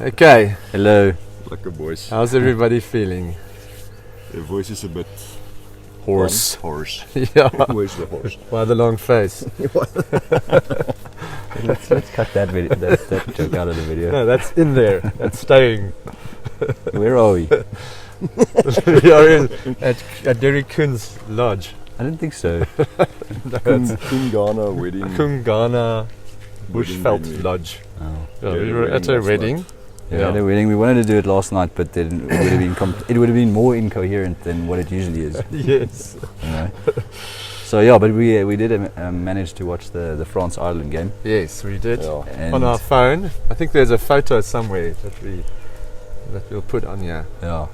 Okay, Hello. Lekker boys. how's everybody feeling? The voice is a bit Hoarse. Horse. Yeah, Where's the horse? why the long face? Let's cut that joke out of the video. No, that's in there. That's staying. Where are we? We are at Derek Kuhn's lodge. I didn't think so. Kungana wedding. Kungana Wedding Bushveld venue. Lodge. Oh. Yeah, Yeah, we the were at wedding a last wedding. night. Yeah, the wedding. We wanted to do it last night, but then it would have been more incoherent than what it usually is. Yes. You know? So yeah, but we did manage to watch the France Ireland game. Yes, we did. Yeah. And On our phone. I think there's a photo somewhere that we'll put on here yeah,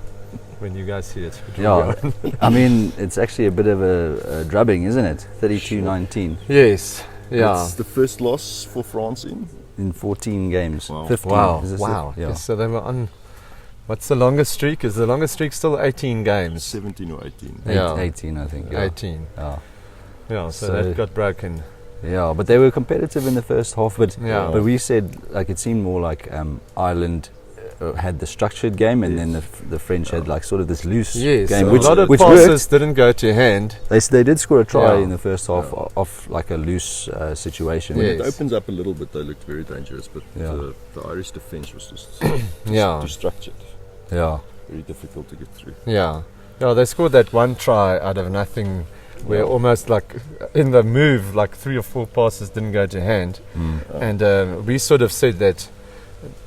when you guys see it. It will be yeah. on. I mean, it's actually a bit of a drubbing, isn't it? 32-19 Yes. Yeah. It's the first loss for France in 14 games. Wow. 15. Wow. Is this Wow. it? Yeah. Yes, so they were on. What's the longest streak? Is the longest streak still 18 games? 17 or 18. Yeah. 18, I think. Yeah. 18. Yeah. Yeah, so So- that got broken. Yeah, but they were competitive in the first half. But Yeah. but we said like it seemed more like Ireland had the structured game, and then the French had like sort of this loose Yes, game, a which lot of which passes worked. didn't go to hand. They did score a try Yeah. in the first half off like a loose situation. When Yes. it opens up a little bit, they looked very dangerous, but Yeah. the Irish defence was just Yeah. too structured. Yeah, Very difficult to get through. Yeah. Yeah, they scored that one try out of nothing where Yeah. almost like in the move, like 3 or 4 passes didn't go to hand. And we sort of said that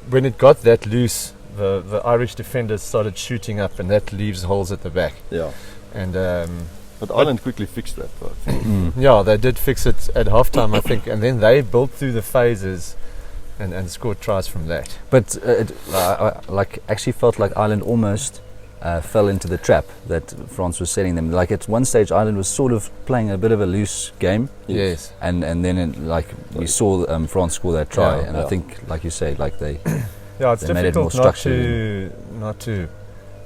when it got that loose, the Irish defenders started shooting up, and that leaves holes at the back. Yeah. And But Ireland quickly fixed that, I think. yeah, they did fix it at halftime, I think, and then they built through the phases and scored tries from that. but I actually felt like Ireland almost fell into the trap that France was setting them. Like at one stage, Ireland was sort of playing a bit of a loose game. Yes. And then like we saw France score that try, Yeah. and I think, like you say, like they Yeah, it's They made it difficult more not to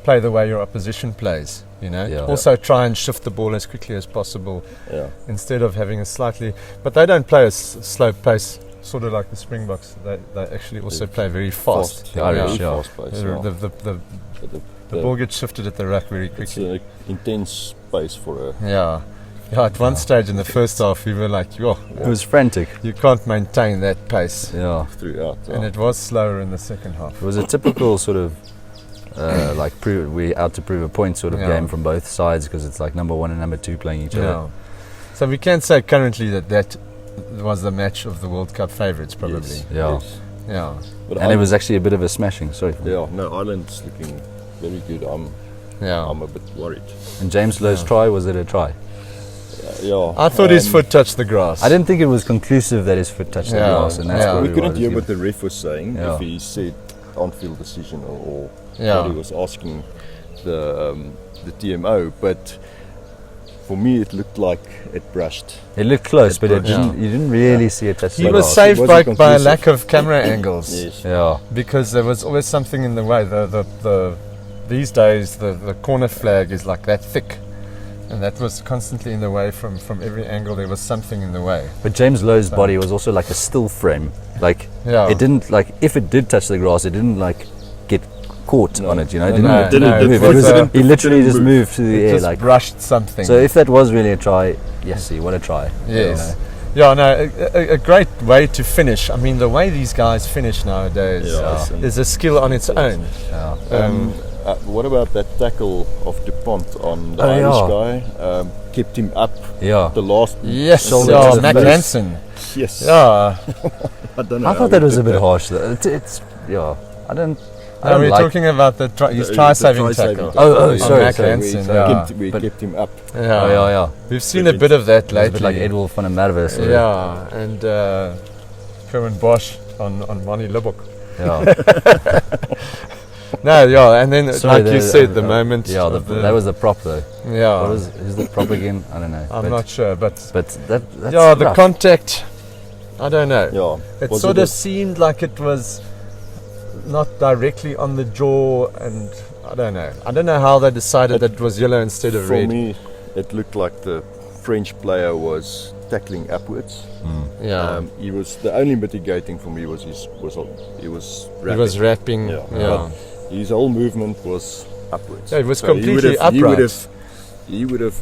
play the way your opposition plays, you know. Yeah. Also try and shift the ball as quickly as possible Yeah. instead of having a slightly... But they don't play a slow pace, sort of like the Springboks. They actually also play very fast. The Irish, Very yeah. fast pace, The, yeah. the ball gets shifted at the ruck very It's quickly. an intense pace for a... Yeah. Yeah, at one stage in the first half, we were like, yo, it was frantic. you can't maintain that pace. Yeah, throughout. And it was slower in the second half. it was a typical sort of like we out to prove a point sort of Yeah. game from both sides, because it's like number 1 and number 2 playing each other. Yeah. So we can say currently that was the match of the World Cup favourites, probably. Yes, Yeah. yes. Yeah. But And it was actually a bit of a smashing. Sorry. Yeah, no, Ireland's looking very good. Yeah. I'm a bit worried. And James Lowe's try, was it a try? Yeah. I thought his foot touched the grass. I didn't think it was conclusive that his foot touched the Yeah. grass, and that's Yeah. what We couldn't wanted hear to what the ref was saying, Yeah. if he said on-field decision or Yeah. what he was asking the TMO, but for me it looked like it brushed. It looked close, but brushed. you didn't really see it touch He the was grass. saved It by wasn't a conclusive. lack of camera angles. Yes. Yeah. Because there was always something in the way. These days the corner flag is like that thick, and that was constantly in the way from every angle. There was something in the way. But James Lowe's body was also like a still frame. Like Yeah. it didn't, like, if it did touch the grass, it didn't like get caught on it. You know, it No, didn't, no, move. it was, He literally didn't just move. moved to the It air. just Like, brushed something. so if that was really a try, yes, see, what a try. Yes. Yeah, no, a great way to finish. I mean, the way these guys finish nowadays Yeah. is a skill on its own. Yeah. What about that tackle of DuPont on the Oh, Irish yeah. guy? Kept him up Yeah. the last... Yes, Shoulder yeah, to the Mac face. Hansen. Yes. Yeah, I don't know. I how thought he that was did a bit that. harsh. Though. It's yeah. I don't we're like. talking about his The try-saving try-saving tackle. tackle. Oh, Yeah. sorry, Mac sorry. Hansen, We yeah. But- kept him up. Yeah. Oh, yeah. We've seen a bit of that It's a lately. bit like Edwulf van der Merwe. Sort of. Yeah, and Kerwin Bosch on Mani Lubbock. Yeah. No, yeah, and then Sorry, like you said, the moment. Yeah, of that was the prop though. Yeah, Who's the prop again? I don't know. I'm not sure, but But that's yeah, the rough. contact. I don't know. Yeah. It Was sort it of seemed like it was not directly on the jaw, and I don't know. I don't know how they decided that it was yellow instead of For red. me, it looked like the French player was tackling upwards. Yeah. He was the only mitigating for me was he was He was rapping. Yeah. Yeah. His whole movement was upwards. Yeah, it was completely upright. He would have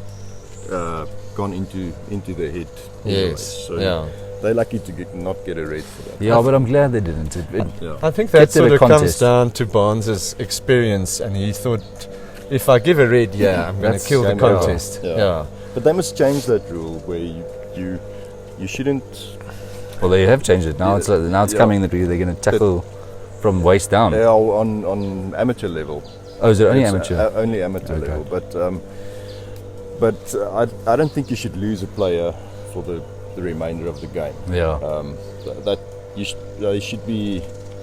gone into the head. Yes. So Yeah. they're lucky to not get a red for that. Yeah, but I'm glad they didn't. I think that Get to the sort of comes contest. down to Barnes' experience, and he thought, if I give a red, I'm going to That's kill the game contest. over. Yeah. But they must change that rule where you shouldn't. Well, they have changed it now. It's Yeah. coming that they're going to tackle from waist down. They are on amateur level. Oh, is it only It's, amateur? only amateur Okay. level. But I don't think you should lose a player for the remainder of the game. Yeah. That you should be.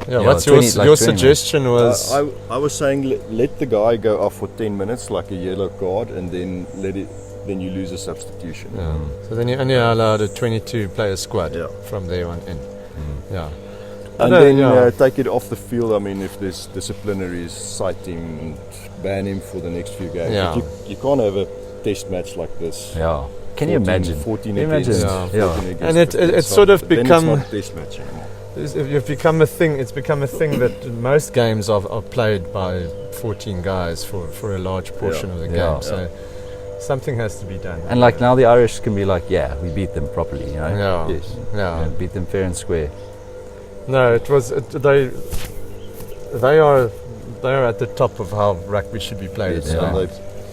Yeah. Yeah, What's 20 your 20 suggestion was? I was saying let the guy go off for 10 minutes like a yellow card, and then then you lose a substitution. Yeah. So then you only allowed a 22-player squad Yeah. from there on in. Yeah. And No, then yeah. take it off the field. I mean, if there's disciplinaries, cite him and ban him for the next few games. Yeah. But you can't have a test match like this. Yeah. Can you 14 imagine? 14 Can you against, imagine? Yeah. 14 against And it 15. it's sort of Then become- it's not a test match anymore. You've become a thing. It's become a thing that most games are played by 14 guys for a large portion of the game. Yeah. So something has to be done. And like now the Irish can be like, yeah, we beat them properly, you know? Yeah. Yes. Yeah. Yeah, beat them fair and square. No, it was they are at the top of how rugby should be played. Yes, So, and they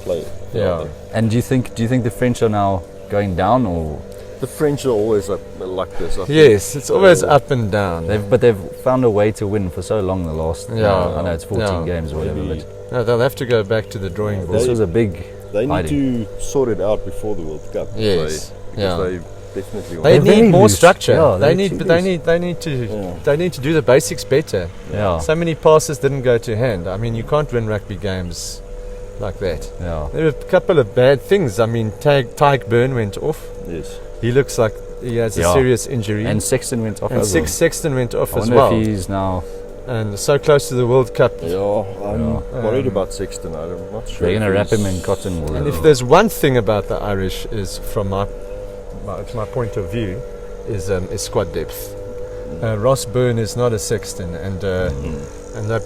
play. yeah. And do you think the French are now going down, or The French are always like this. I think. Yes, it's always up and down. they've found a way to win for so long the last Yeah. I know it's 14 Yeah. games or whatever, Maybe but No, they'll have to go back to the drawing board. this was a big They need hiding. to sort it out before the World Cup. Yes, Because yeah. they definitely They want They're need very more loose. structure. Yeah, they they're need, too but they loose. need to do the basics better. Yeah. So many passes didn't go to hand. I mean, you can't win rugby games like that. Yeah. There were a couple of bad things. I mean, Tyke Byrne went off. Yes. He looks like he has a Yeah. serious injury. And Sexton went off And as well. Sexton went off I as wonder well. if he's now And so close to the World Cup. Yeah, I'm worried Um, about Sexton. I'm not sure. they're going to if wrap him he's- in cotton wool. And if there's one thing about the Irish is, from my point of view, is squad depth. Ross Byrne is not a Sexton, and they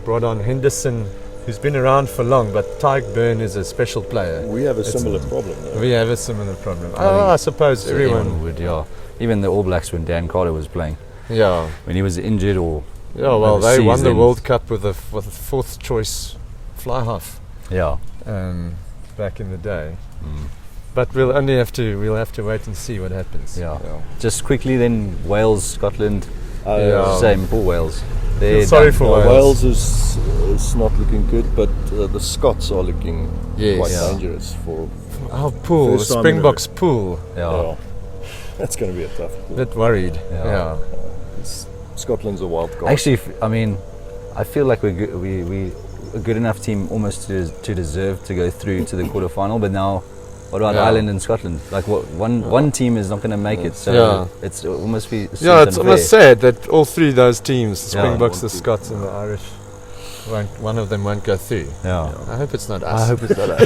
brought on Henderson, who's been around for long, but Tyke Byrne is a special player. We have a similar problem. though. We have a similar problem. I I suppose So everyone. would, yeah. Even the All Blacks when Dan Carter was playing, Yeah, when he was injured or yeah. Well, they won overseas the then. World Cup with a fourth choice fly half yeah. back in the day. But we'll have to wait and see what happens. Yeah. Yeah. Just quickly then, Wales, Scotland, Yeah. same, poor Wales. Feel They're sorry done. for Well, Wales. Wales is not looking good, but the Scots are looking Yes. quite Yeah. dangerous for. Our pool, the First time in a Springboks pool. Yeah. That's going to be a tough. Pool. Bit worried. Yeah. Yeah. Scotland's a wild card. Actually, I feel like we're a good enough team almost to deserve to go through to the quarterfinal. But now, what about Yeah. Ireland and Scotland? Like, one team is not going to make it, so Yeah. it's almost be Yeah, it's almost sad that all three of those teams, the Yeah. Springboks, the Scots, and the Irish, one of them won't go through. Yeah. I hope it's not us. I hope it's not us.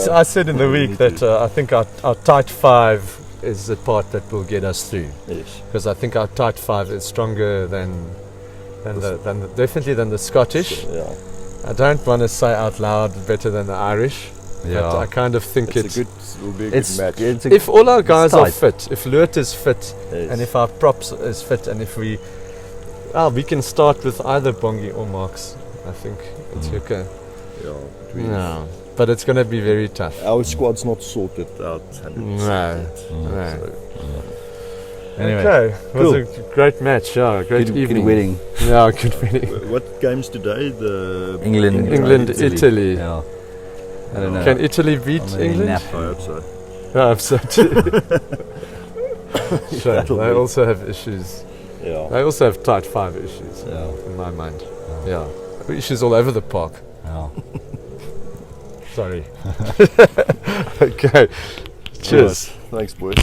I said in the week that I think our tight five is the part that will get us through, Yes. because I think our tight five is stronger than definitely than the Scottish. Yeah. I don't want to say out loud better than the Irish, but I kind of think It will be a good match. if all our guys are tight. fit, if Luert is fit, Yes. and if our props is fit, and if we can start with either Bongi or Marks, I think it's okay. Yeah, No, but it's going to be very tough. Our squad's not sorted out. 100%. No. So, Anyway, Okay, it Cool. was a great match. Yeah, great good evening. wedding. Yeah, good wedding. what games today? The England, Italy. Yeah. I don't know. Can Italy beat I'm gonna England? I nap. hope so. I hope so too. Sure, That'll they be- also have issues. Yeah. They also have tight five issues, Yeah. in my mind. Yeah, issues all over the park. Yeah. Sorry. Okay. Cheers. Right. Thanks, boys.